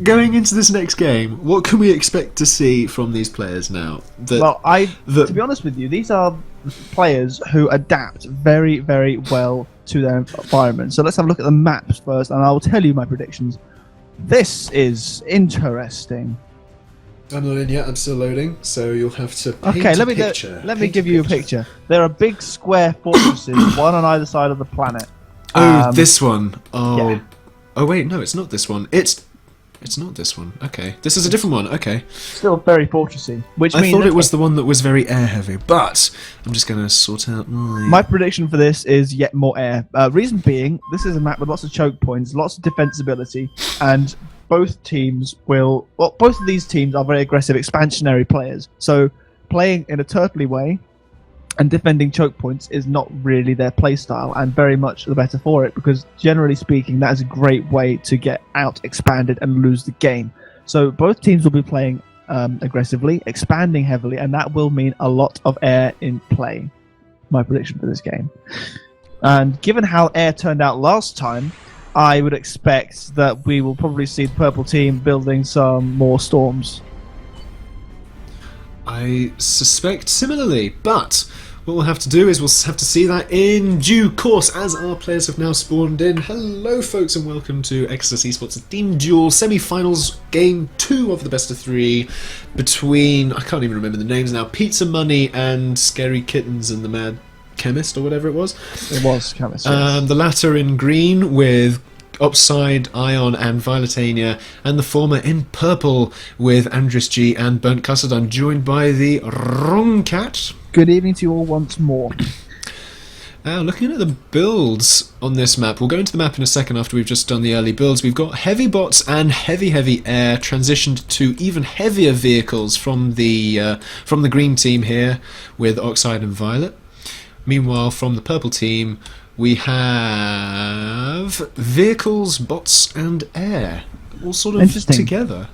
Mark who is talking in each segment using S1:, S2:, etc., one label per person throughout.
S1: going into this next game, what can we expect to see from these players now?
S2: To be honest with you, these are players who adapt very, very well to their environment. So let's have a look at the maps first, and I'll tell you my predictions. This is interesting.
S1: I'm not in yet. I'm still loading, so you'll have to paint
S2: Okay,
S1: a picture.
S2: let me give you a picture. There are big square fortresses, one on either side of the planet.
S1: This one. Oh,
S2: yeah.
S1: Oh wait, no, it's not this one. It's not this one. Okay, this is a different one. Okay.
S2: Still very fortressy, which
S1: I
S2: means
S1: thought it was the one that was very air heavy, but I'm just gonna sort out
S2: my prediction for this is yet more air. Reason being, this is a map with lots of choke points, lots of defensibility, and both of these teams are very aggressive, expansionary players. So playing in a turtley way and defending choke points is not really their play style, and very much the better for it, because generally speaking, that is a great way to get out expanded and lose the game. So both teams will be playing aggressively, expanding heavily, and that will mean a lot of air in play. My prediction for this game. And given how air turned out last time, I would expect that we will probably see the purple team building some more storms.
S1: I suspect similarly, but what we'll have to do is we'll have to see that in due course as our players have now spawned in. Hello folks and welcome to Exodus eSports Team Duel semi-finals game 2 of the best of 3 between, I can't even remember the names now, Pizza Money and Scary Kittens and the Mad Chemist or whatever it was.
S2: It was Chemist, yes.
S1: The latter in green with Upside, Ion and Violetania, and the former in purple with Andres G and Burnt Custard. I'm joined by the WrongCat.
S2: Good evening to you all once more.
S1: Looking at the builds on this map, we'll go into the map in a second after we've just done the early builds. We've got heavy bots and heavy air, transitioned to even heavier vehicles from the green team here with Oxide and Violet. Meanwhile, from the purple team, we have vehicles, bots, and air, all sort of together.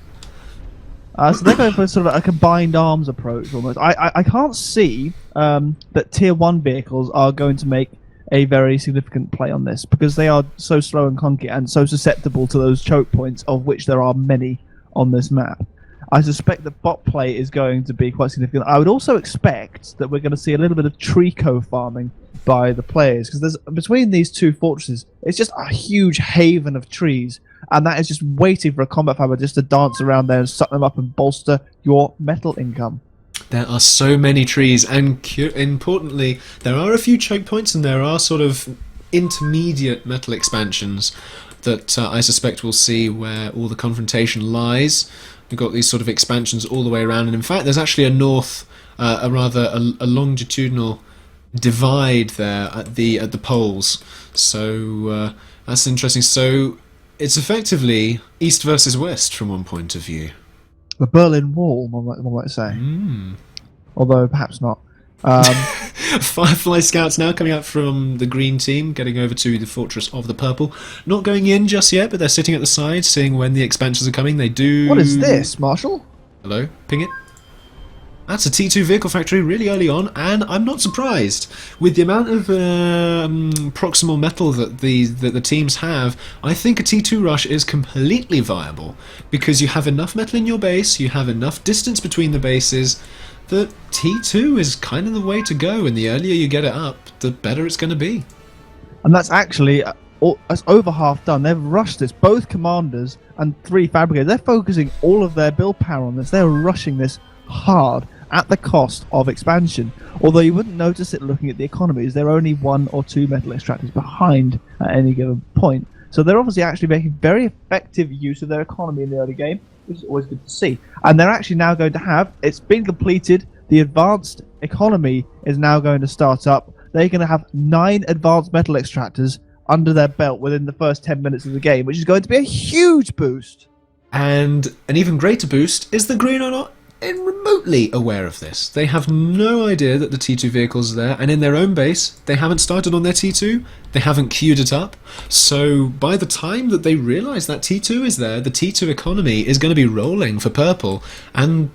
S2: So they're going for sort of a combined arms approach almost. I can't see that Tier 1 vehicles are going to make a very significant play on this, because they are so slow and clunky and so susceptible to those choke points, of which there are many on this map. I suspect that bot play is going to be quite significant. I would also expect that we're going to see a little bit of Trico farming by the players, because there's between these two fortresses, it's just a huge haven of trees, and that is just waiting for a combat fiber just to dance around there and suck them up and bolster your metal income.
S1: There are so many trees, and importantly, there are a few choke points, and there are sort of intermediate metal expansions that I suspect we'll see where all the confrontation lies. We've got these sort of expansions all the way around, and in fact there's actually a longitudinal divide there at the poles. So that's interesting. So it's effectively east versus west from one point of view.
S2: The Berlin Wall, one might say. Although perhaps not.
S1: Firefly Scouts now coming out from the green team, getting over to the fortress of the purple. Not going in just yet, but they're sitting at the side, seeing when the expansions are coming. They do...
S2: What is this, Marshall?
S1: Hello? Ping it. That's a T2 vehicle factory really early on, and I'm not surprised. With the amount of proximal metal that the teams have, I think a T2 rush is completely viable, because you have enough metal in your base, you have enough distance between the bases, that T2 is kind of the way to go, and the earlier you get it up, the better it's going to be.
S2: And that's actually that's over half done. They've rushed this. Both commanders and 3 fabricators, they're focusing all of their build power on this. They're rushing this hard at the cost of expansion. Although you wouldn't notice it looking at the economies. They're only 1 or 2 metal extractors behind at any given point. So they're obviously actually making very effective use of their economy in the early game, which is always good to see. And they're actually now going to have, it's been completed, the advanced economy is now going to start up. They're going to have 9 advanced metal extractors under their belt within the first 10 minutes of the game, which is going to be a huge boost.
S1: And an even greater boost is the green are not remotely aware of this. They have no idea that the T2 vehicles are there, and in their own base, they haven't started on their T2, they haven't queued it up, so by the time that they realise that T2 is there, the T2 economy is going to be rolling for purple, and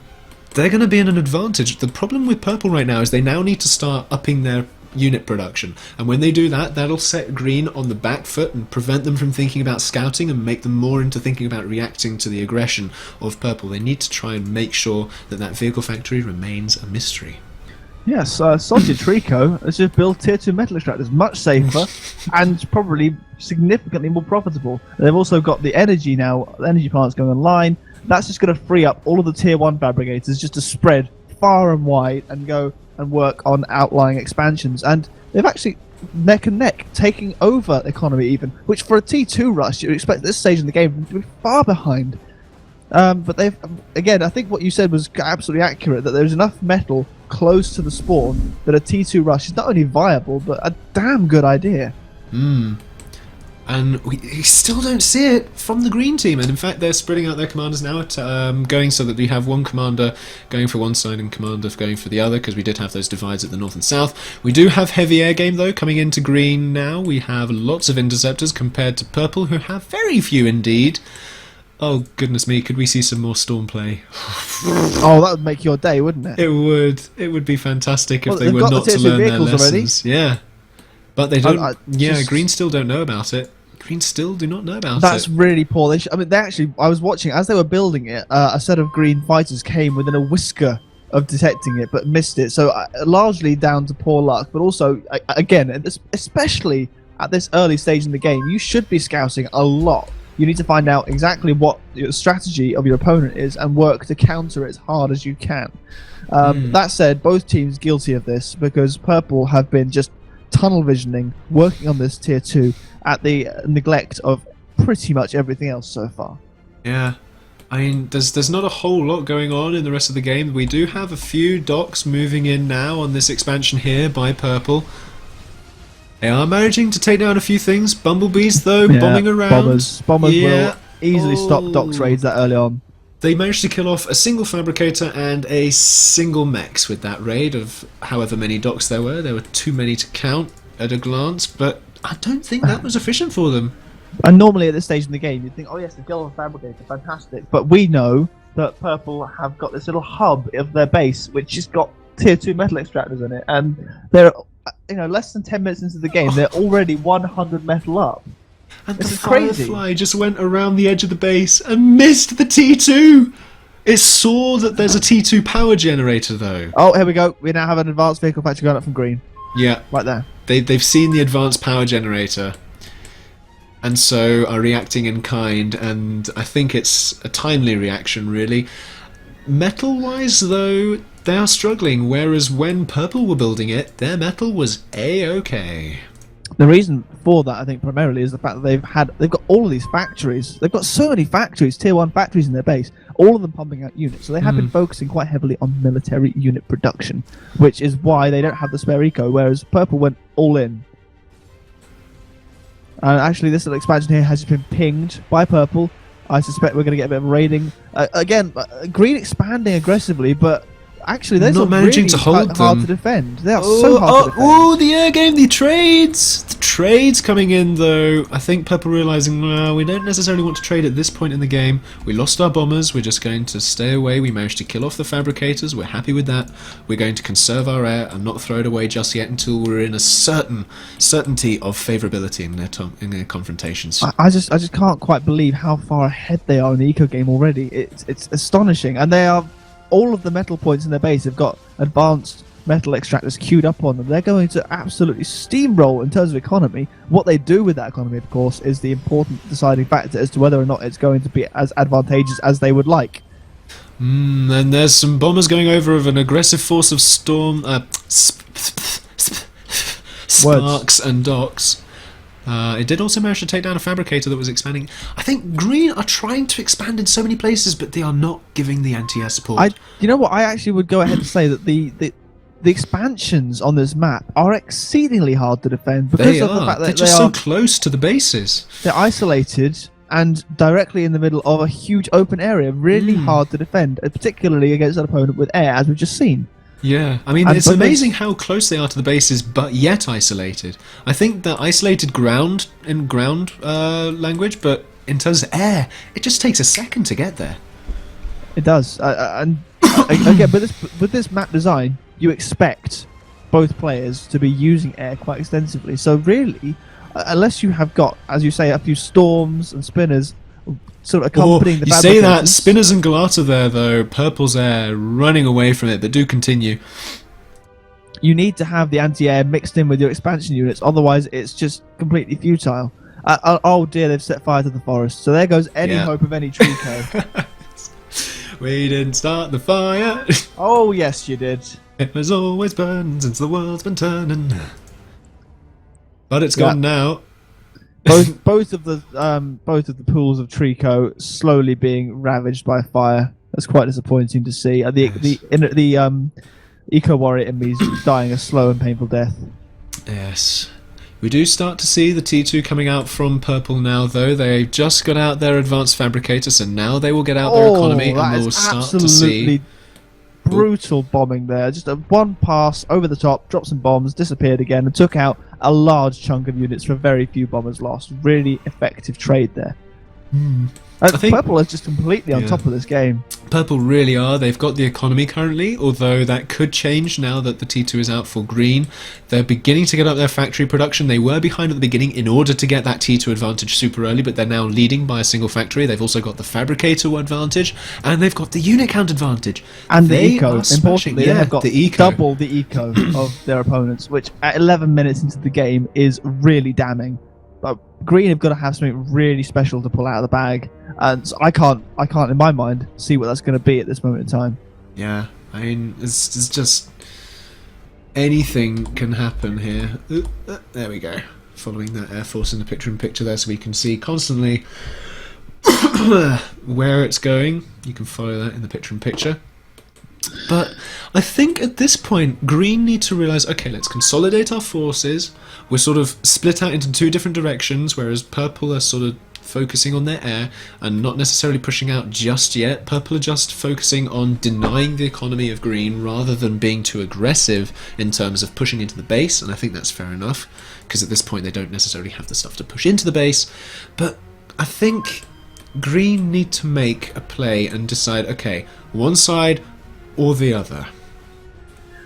S1: they're going to be in an advantage. The problem with purple right now is they now need to start upping their unit production. And when they do that, that'll set green on the back foot and prevent them from thinking about scouting and make them more into thinking about reacting to the aggression of purple. They need to try and make sure that that vehicle factory remains a mystery.
S2: Yes, Salty Trico has just built tier 2 metal extractors, much safer and probably significantly more profitable. They've also got the energy now, the energy plants going online. That's just going to free up all of the tier 1 fabricators just to spread far and wide and go and work on outlying expansions. And they've actually neck and neck taking over the economy even, which for a T2 rush you'd expect at this stage in the game to be far behind. But they've, again, I think what you said was absolutely accurate, that there's enough metal close to the spawn that a T2 rush is not only viable, but a damn good idea.
S1: And we still don't see it from the green team, and in fact they're spreading out their commanders now, going so that we have one commander going for one side and commander going for the other, because we did have those divides at the north and south. We do have heavy air game though coming into green now. We have lots of interceptors compared to purple, who have very few indeed. Oh goodness me, could we see some more storm play?
S2: Oh, that would make your day, wouldn't it?
S1: It would be fantastic if they
S2: they've
S1: were
S2: got
S1: not
S2: the
S1: to
S2: tier 2
S1: learn their
S2: vehicles already.
S1: lessons. Yeah, but they don't.
S2: Just-
S1: green still don't know about it. Green still do not know about
S2: That's
S1: it.
S2: really poor. They actually, I was watching as they were building it. A set of green fighters came within a whisker of detecting it, but missed it. So largely down to poor luck, but also again, especially at this early stage in the game, you should be scouting a lot. You need to find out exactly what the strategy of your opponent is and work to counter it as hard as you can. That said, both teams guilty of this, because purple have been just tunnel visioning, working on this tier 2 at the neglect of pretty much everything else so far.
S1: Yeah, I mean, there's not a whole lot going on in the rest of the game. We do have a few docks moving in now on this expansion here by purple. They are managing to take down a few things. Bumblebees, though, bombing around.
S2: Bombers will easily stop dock trades that early on.
S1: They managed to kill off a single fabricator and a single mechs with that raid of however many docks there were. There were too many to count at a glance, but I don't think that was efficient for them.
S2: And normally at this stage in the game, you'd think, oh yes, the kill off a fabricator, fantastic. But we know that purple have got this little hub of their base, which has got tier 2 metal extractors in it, and they're less than 10 minutes into the game, they're already 100 metal up.
S1: And
S2: this
S1: the
S2: is crazy.
S1: Firefly just went around the edge of the base and missed the T2. It saw that there's a T2 power generator though.
S2: Oh, here we go. We now have an advanced vehicle factory going up from green.
S1: Yeah,
S2: Right there.
S1: they've seen the advanced power generator, and so are reacting in kind. And I think it's a timely reaction, really. Metal-wise, though, they are struggling, whereas when purple were building it, their metal was A-okay.
S2: The reason for that, I think, primarily is the fact that they've got all of these factories. They've got so many factories, tier 1 factories in their base, all of them pumping out units. So they have been focusing quite heavily on military unit production, which is why they don't have the spare eco, whereas purple went all in. And actually, this little expansion here has been pinged by purple. I suspect we're going to get a bit of a raiding. Again, green expanding aggressively, but actually they're
S1: not managing
S2: really
S1: to hold
S2: hard
S1: them.
S2: to defend. They are so hard to defend.
S1: Oh, the air game, the trades coming in though. I think purple realising, well, we don't necessarily want to trade at this point in the game. We lost our bombers, we're just going to stay away. We managed to kill off the fabricators, we're happy with that. We're going to conserve our air and not throw it away just yet until we're in a certainty of favourability in their confrontations.
S2: I just can't quite believe how far ahead they are in the eco game already. It's astonishing, and they are. All of the metal points in their base have got advanced metal extractors queued up on them. They're going to absolutely steamroll in terms of economy. What they do with that economy, of course, is the important deciding factor as to whether or not it's going to be as advantageous as they would like.
S1: And there's some bombers going over of an aggressive force of storm, sparks and docks. It did also manage to take down a fabricator that was expanding. I think green are trying to expand in so many places, but they are not giving the anti-air support.
S2: You know what? I actually would go ahead and say that the expansions on this map are exceedingly hard to defend because of the fact that
S1: they're just so close to the bases.
S2: They're isolated and directly in the middle of a huge open area. Really hard to defend, particularly against an opponent with air, as we've just seen.
S1: Yeah, I mean, it's amazing how close they are to the bases, but yet isolated. I think they're isolated ground in ground language, but in terms of air, it just takes a second to get there.
S2: It does, and again, with this map design, you expect both players to be using air quite extensively. So really, unless you have got, as you say, a few storms and spinners sort of accompanying the
S1: you say that,
S2: fabricators.
S1: spinners and Galata there though, Purple's air running away from it, but do continue.
S2: You need to have the anti-air mixed in with your expansion units, otherwise it's just completely futile. Oh dear, they've set fire to the forest. So there goes any hope of any Trico.
S1: We didn't start the fire.
S2: Oh yes, you did.
S1: It has always burned since the world's been turning. But it's gone now.
S2: Both of the pools of Trico slowly being ravaged by fire. That's quite disappointing to see. The Eco Warrior in me is dying a slow and painful death.
S1: Yes. We do start to see the T2 coming out from Purple now, though. They've just got out their advanced fabricators, and now they will get out their economy, and we'll start to see
S2: brutal bombing there. Just one pass over the top, dropped some bombs, disappeared again, and took out a large chunk of units for very few bombers lost. Really effective trade there. I think Purple is just completely on top of this game.
S1: Purple really are. They've got the economy currently, although that could change now that the T2 is out for green. They're beginning to get up their factory production. They were behind at the beginning in order to get that T2 advantage super early, but they're now leading by a single factory. They've also got the fabricator advantage, and they've got the unit count advantage.
S2: And the eco, importantly, they have got double the eco of their opponents, which at 11 minutes into the game is really damning. But green have got to have something really special to pull out of the bag, and so I can't in my mind see what that's going to be at this moment in time.
S1: Yeah, I mean, it's just anything can happen here. There we go. Following that Air Force in the picture-in-picture there, so we can see constantly where it's going. You can follow that in the picture-in-picture. But I think at this point, green need to realise, okay, let's consolidate our forces. We're sort of split out into two different directions, whereas purple are sort of focusing on their air and not necessarily pushing out just yet. Purple are just focusing on denying the economy of green rather than being too aggressive in terms of pushing into the base, and I think that's fair enough, because at this point they don't necessarily have the stuff to push into the base. But I think green need to make a play and decide, okay, one side or the other.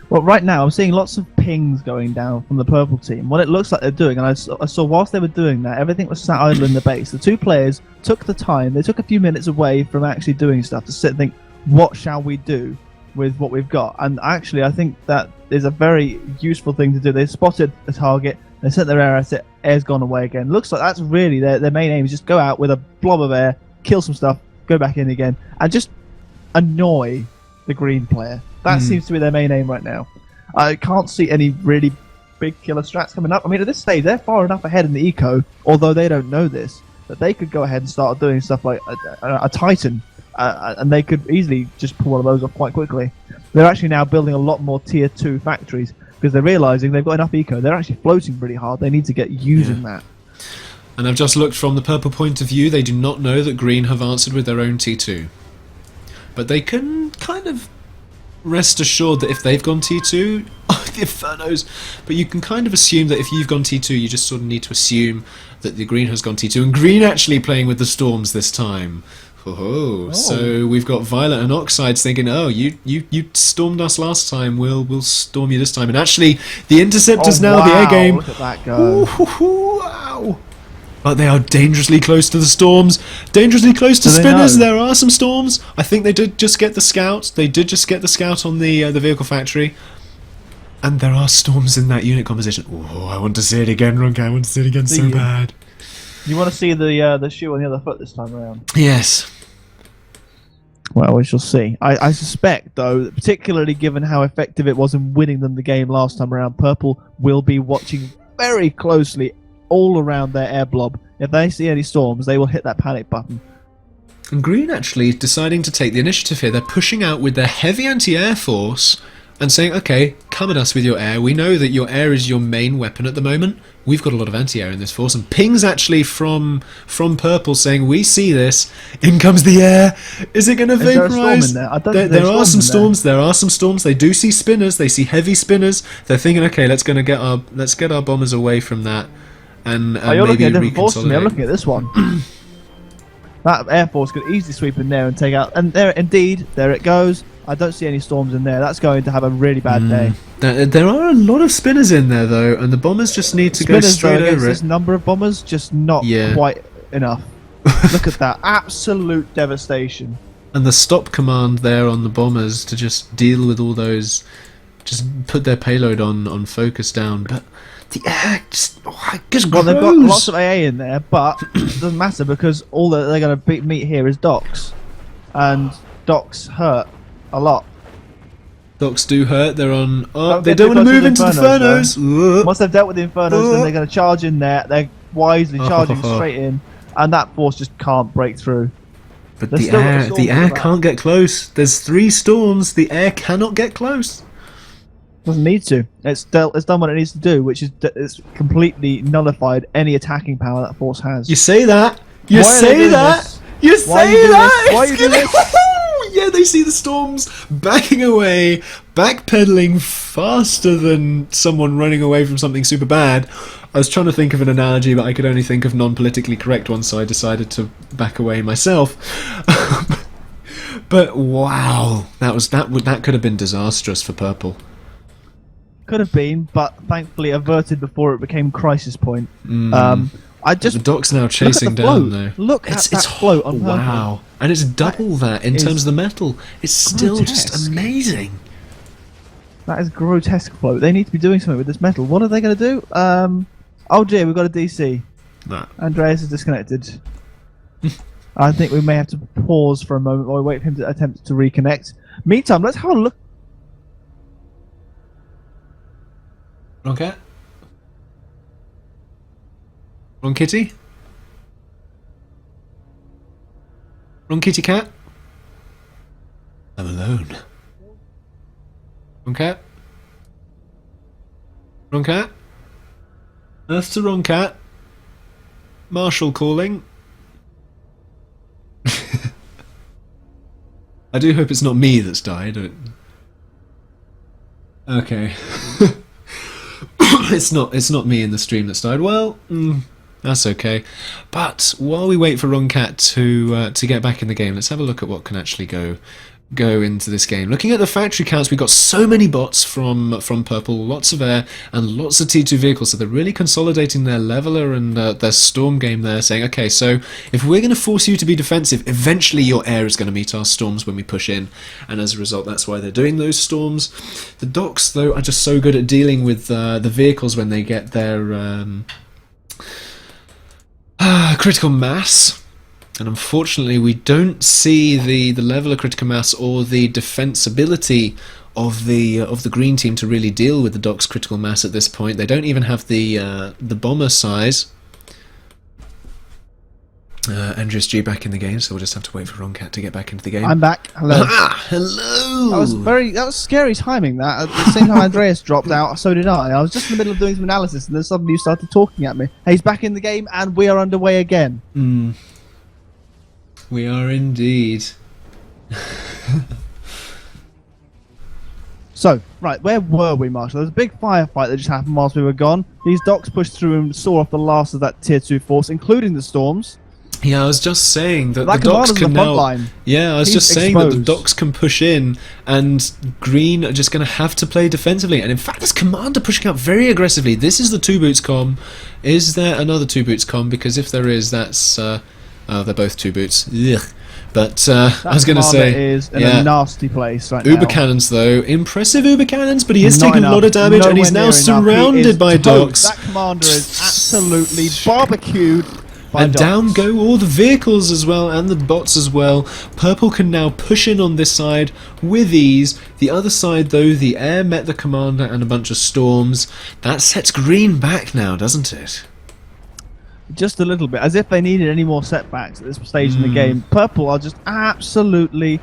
S2: Well, right now I'm seeing lots of pings going down from the purple team. What it looks like they're doing, and I saw whilst they were doing that, everything was sat idle in the base. The two players took the time, they took a few minutes away from actually doing stuff to sit and think, what shall we do with what we've got? And actually I think that is a very useful thing to do. They spotted a target, they sent their air at it, air's gone away again. Looks like that's really their main aim, is just go out with a blob of air, kill some stuff, go back in again, and just annoy the green player. That seems to be their main aim right now. I can't see any really big killer strats coming up. I mean, at this stage, they're far enough ahead in the eco, although they don't know this, that they could go ahead and start doing stuff like a Titan, and they could easily just pull one of those off quite quickly. They're actually now building a lot more tier 2 factories because they're realising they've got enough eco. They're actually floating really hard. They need to get using that.
S1: And I've just looked from the purple point of view. They do not know that green have answered with their own T2. But they can kind of rest assured that if they've gone T2, the Infernos, but you can kind of assume that if you've gone T2, you just sort of need to assume that the green has gone T2, and green actually playing with the storms this time. So we've got Violet and Oxides thinking, oh, you stormed us last time, we'll storm you this time. And actually, the Interceptor's now the air game.
S2: Look at that go.
S1: Wow. But they are dangerously close to the storms, dangerously close to spinners. There are some storms. I think they did just get the scout. They did just get the scout on the vehicle factory. And there are storms in that unit composition. Oh, I want to see it again, Ronka. I want to see it again so bad.
S2: You want to see the shoe on the other foot this time around?
S1: Yes.
S2: Well, we shall see. I suspect, though, particularly given how effective it was in winning them the game last time around, Purple will be watching very closely all around their air blob. If they see any storms, they will hit that panic button.
S1: And green actually deciding to take the initiative here. They're pushing out with their heavy anti-air force and saying, okay, come at us with your air. We know that your air is your main weapon at the moment. We've got a lot of anti-air in this force. And pings actually from Purple saying, we see this. In comes the air. Is it going to vaporize?
S2: There are
S1: some storms. There are some storms. They do see spinners. They see heavy spinners. They're thinking, okay, let's get our bombers away from that. And
S2: you're
S1: maybe
S2: looking at a different force to me. I'm
S1: reconsolidate.
S2: looking at this one. That Air Force could easily sweep in there and take out. And there, indeed, there it goes. I don't see any storms in there. That's going to have a really bad day.
S1: There are a lot of spinners in there though, and the bombers just need to go straight
S2: against
S1: over
S2: this
S1: it.
S2: number of bombers, just not quite enough. Look at that. Absolute devastation.
S1: And the stop command there on the bombers to just deal with all those, just put their payload on focus down. But the air just grows.
S2: Well, they've got lots of AA in there, but it doesn't matter because all that they're going to meet here is docks. And docks hurt a lot.
S1: Docks do hurt. They're on. Oh, they don't want to move into the Infernos.
S2: Once they've dealt with the Infernos, then they're going to charge in there. They're wisely charging straight in, and that force just can't break through.
S1: But the air can't get close. There's 3 storms. The air cannot get close.
S2: Doesn't need to. It's done what it needs to do, which is it's completely nullified any attacking power that force has.
S1: You say that. You say that. You say that.
S2: Why are you doing this?
S1: Yeah, they see the storms backing away, backpedaling faster than someone running away from something super bad. I was trying to think of an analogy, but I could only think of non-politically correct ones, so I decided to back away myself. But wow, that could have been disastrous for purple.
S2: Could have been, but thankfully averted before it became crisis point.
S1: The dock's now chasing down though.
S2: Look at that float on purple.
S1: Wow, and it's double that in terms of the metal. It's still just amazing.
S2: That is grotesque float. They need to be doing something with this metal. What are they going to do? Oh dear, we've got a DC.
S1: Nah.
S2: Andreas is disconnected. I think we may have to pause for a moment while we wait for him to attempt to reconnect. Meantime, let's have a look.
S1: Okay. Wrong kitty? Wrong kitty cat? I'm alone. Wrong cat? Wrong cat? That's the wrong cat. Marshall calling. I do hope it's not me that's died. Okay. It's not me in the stream that's died. Well, that's okay. But while we wait for WrongCat to get back in the game, let's have a look at what can actually go into this game. Looking at the factory counts, we've got so many bots from purple, lots of air, and lots of T2 vehicles, so they're really consolidating their leveler and their storm game there, saying, okay, so if we're going to force you to be defensive, eventually your air is going to meet our storms when we push in, and as a result, that's why they're doing those storms. The docks, though, are just so good at dealing with the vehicles when they get their critical mass. And unfortunately, we don't see the level of critical mass or the defensibility of the green team to really deal with the Doc's critical mass at this point. They don't even have the bomber size. Andreas G back in the game, so we'll just have to wait for WrongCat to get back into the game.
S2: I'm back. Hello.
S1: Hello.
S2: That was scary timing. That at the same time Andreas dropped out, so did I. I was just in the middle of doing some analysis, and then suddenly you started talking at me. Hey, he's back in the game, and we are underway again.
S1: We are indeed.
S2: So, right, where were we, Marshall? There was a big firefight that just happened whilst we were gone. These docks pushed through and saw off the last of that tier 2 force, including the storms.
S1: Yeah, I was just saying that
S2: That
S1: the docks can now.
S2: line.
S1: Yeah, I was just saying that the docks can push in, and green are just going to have to play defensively. And in fact, this commander pushing out very aggressively. This is the 2 boots com. Is there another 2 boots com? Because if there is, that's oh, they're both 2 boots. Ugh. But I was going to say,
S2: is in a nasty place right
S1: Uber
S2: now.
S1: Cannons, though, impressive Uber Cannons, but he is
S2: Not
S1: taking a lot of damage, and he's now
S2: Nowhere near enough.
S1: surrounded by docks.
S2: That commander is absolutely barbecued.
S1: And down go all the vehicles as well, and the bots as well. Purple can now push in on this side with ease. The other side, though, the air met the commander and a bunch of storms. That sets green back now, doesn't it?
S2: Just a little bit, as if they needed any more setbacks at this stage in the game. Purple are just absolutely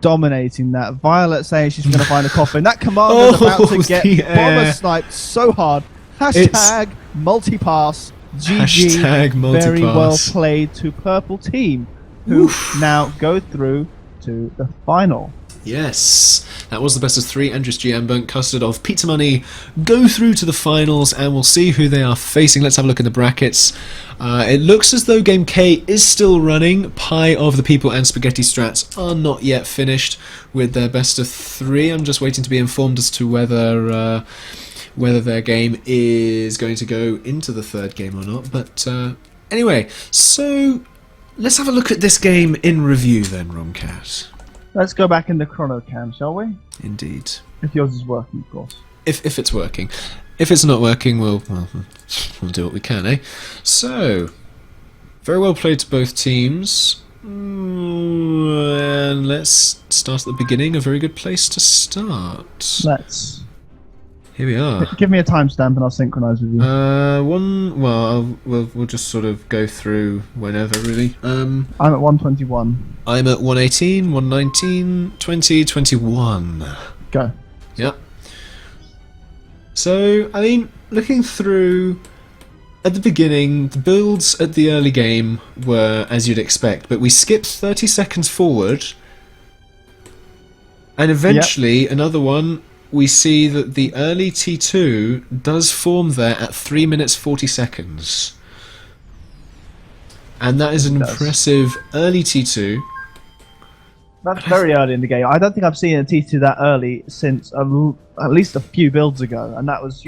S2: dominating that. Violet saying she's going to find a coffin. That commander's about to get bomber sniped so hard. Hashtag multipass. GG.
S1: Hashtag multipass.
S2: Very well played to purple team, who now go through to the final.
S1: Yes, that was the best of 3. Andrews GM, Burnt Custard of Pizza Money go through to the finals, and we'll see who they are facing. Let's have a look in the brackets. It looks as though Game K is still running. Pie of the People and Spaghetti Strats are not yet finished with their best of 3. I'm just waiting to be informed as to whether their game is going to go into the 3rd game or not. But anyway, so let's have a look at this game in review then, WrongCat.
S2: Let's go back in the chrono cam, shall we?
S1: Indeed.
S2: If yours is working, of course.
S1: If it's working. If it's not working, we'll do what we can, eh? So, very well played to both teams. And let's start at the beginning. A very good place to start.
S2: Let's.
S1: Here we are.
S2: Give me a timestamp and I'll synchronise with you.
S1: We'll just sort of go through whenever, really.
S2: I'm at 121.
S1: I'm at 118, 119, 20, 21.
S2: Go.
S1: Yeah. So, I mean, looking through, at the beginning, the builds at the early game were as you'd expect, but we skipped 30 seconds forward, and eventually, another one, we see that the early T2 does form there at 3 minutes 40 seconds. And that is an impressive early T2.
S2: That's very early in the game. I don't think I've seen a T2 that early since at least a few builds ago, and that was,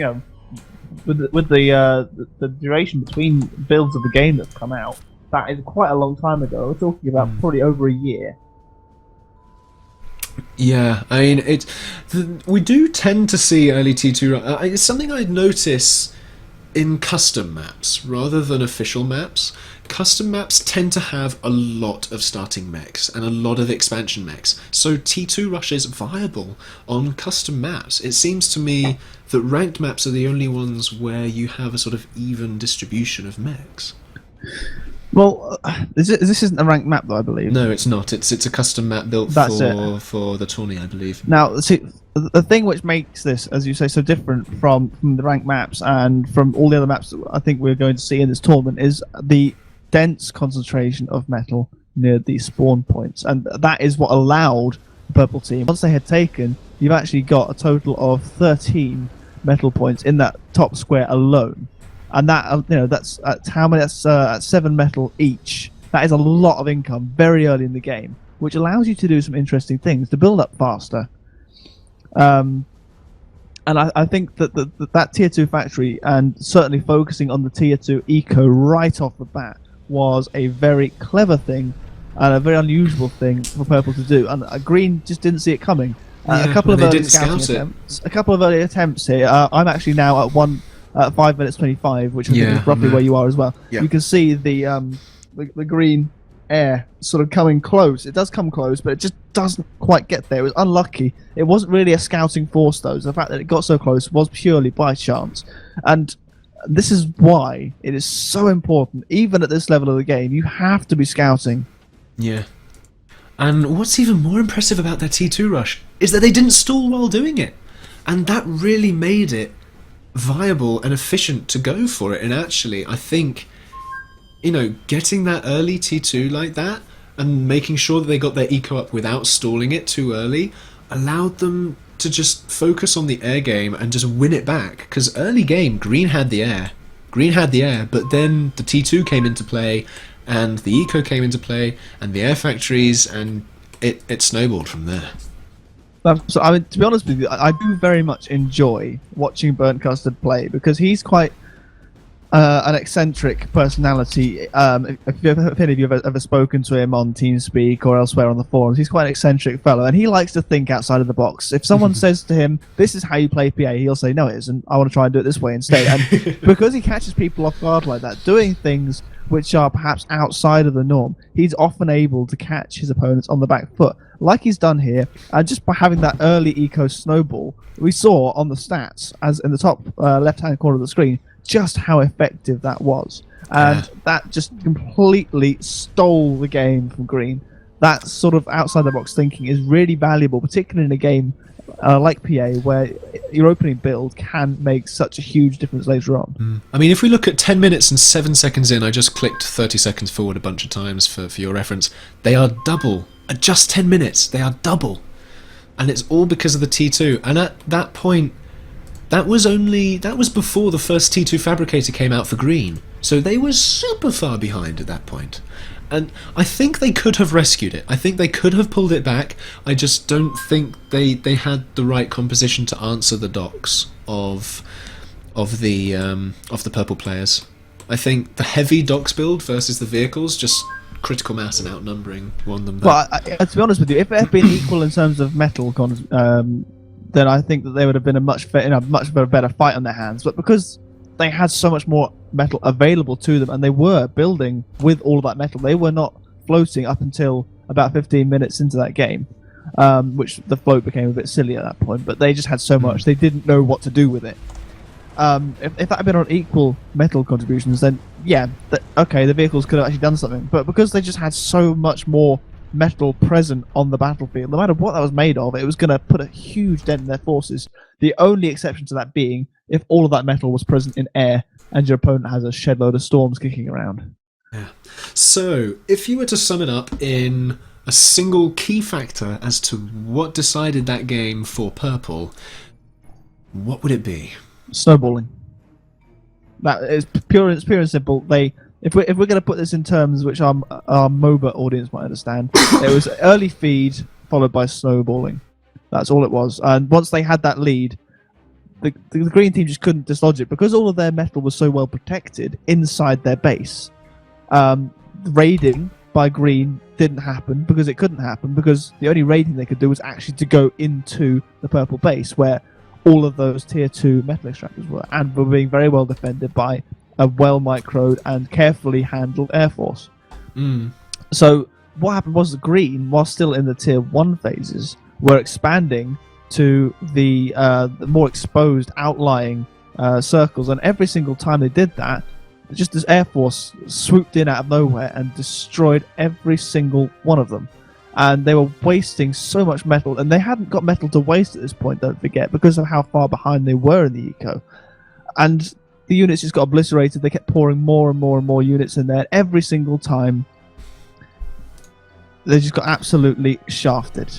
S2: with the duration between builds of the game that's come out, that is quite a long time ago. We're talking about probably over a year.
S1: Yeah, I mean, we do tend to see early T2. It's something I'd notice in custom maps rather than official maps. Custom maps tend to have a lot of starting mechs and a lot of expansion mechs, so T2 rush is viable on custom maps. It seems to me that ranked maps are the only ones where you have a sort of even distribution of mechs.
S2: Well, this isn't a ranked map, though, I believe.
S1: No, it's not. It's a custom map built for the tourney, I believe.
S2: Now, see, the thing which makes this, as you say, so different from the ranked maps and from all the other maps that I think we're going to see in this tournament is the dense concentration of metal near the spawn points, and that is what allowed the purple team. Once they had taken, you've actually got a total of 13 metal points in that top square alone. And that, that's how many? That's at 7 metal each. That is a lot of income very early in the game, which allows you to do some interesting things to build up faster. And I think that tier 2 factory, and certainly focusing on the tier 2 eco right off the bat, was a very clever thing and a very unusual thing for purple to do. And green just didn't see it coming. A couple of early attempts here. I'm actually now at 5 minutes 25, which I think is roughly where you are as well. Yeah. You can see the green air sort of coming close. It does come close, but it just doesn't quite get there. It was unlucky. It wasn't really a scouting force, though. So the fact that it got so close was purely by chance. And this is why it is so important, even at this level of the game, you have to be scouting.
S1: Yeah. And what's even more impressive about their T2 rush is that they didn't stall while doing it. And that really made it viable and efficient to go for it. And actually, I think, getting that early T2 like that and making sure that they got their eco up without stalling it too early allowed them to just focus on the air game and just win it back. Because early game, Green had the air, but then the T2 came into play and the eco came into play and the air factories, and it snowballed from there.
S2: So, I mean, to be honest with you, I do very much enjoy watching Burnt Custard play, because he's quite an eccentric personality. If any of you have ever spoken to him on TeamSpeak or elsewhere on the forums, he's quite an eccentric fellow, and he likes to think outside of the box. If someone says to him, "This is how you play PA," he'll say, "No, it isn't. I want to try and do it this way instead." And because he catches people off guard like that, doing things which are perhaps outside of the norm, he's often able to catch his opponents on the back foot, like he's done here. And just by having that early eco snowball, we saw on the stats, as in the top left-hand corner of the screen, just how effective that was. And that just completely stole the game from Green. That sort of outside-the-box thinking is really valuable, particularly in a game like PA, where your opening build can make such a huge difference later on.
S1: I mean, if we look at 10 minutes and 7 seconds in, I just clicked 30 seconds forward a bunch of times for your reference. They are double. At just 10 minutes, they are double. and it's all because of the T2. And at that point, that was before the first T2 fabricator came out for green, so they were super far behind at that point. And I think they could have rescued it. I think they could have pulled it back. I just don't think they had the right composition to answer the docks of the purple players. I think the heavy docks build versus the vehicles, just critical mass and outnumbering won them.
S2: Well, to be honest with you, if it had been equal in terms of metal, then I think that they would have been a much better fight on their hands. But because they had so much more metal available to them, and they were building with all of that metal, they were not floating up until about 15 minutes into that game, which the float became a bit silly at that point. But they just had so much, they didn't know what to do with it. If that had been on equal metal contributions, then yeah, okay, the vehicles could have actually done something. But because they just had so much more metal present on the battlefield, no matter what that was made of, it was going to put a huge dent in their forces. The only exception to that being if all of that metal was present in air and your opponent has a shed load of storms kicking around.
S1: Yeah. So, if you were to sum it up in a single key factor as to what decided that game for purple, what would it be?
S2: Snowballing. That is pure and simple. If we're going to put this in terms which our MOBA audience might understand, it was early feed followed by snowballing. That's all it was. And once they had that lead, the green team just couldn't dislodge it because all of their metal was so well protected inside their base. Raiding by green didn't happen because it couldn't happen because the only raiding they could do was actually to go into the purple base where all of those tier 2 metal extractors were, and were being very well defended by a well microed and carefully handled air force. So what happened was the green, while still in the tier 1 phases, were expanding to the more exposed outlying circles, and every single time they did that, just this air force swooped in out of nowhere and destroyed every single one of them. And they were wasting so much metal, and they hadn't got metal to waste at this point, don't forget, because of how far behind they were in the eco. And the units just got obliterated. They kept pouring more and more and more units in there. Every single time, they just got absolutely shafted.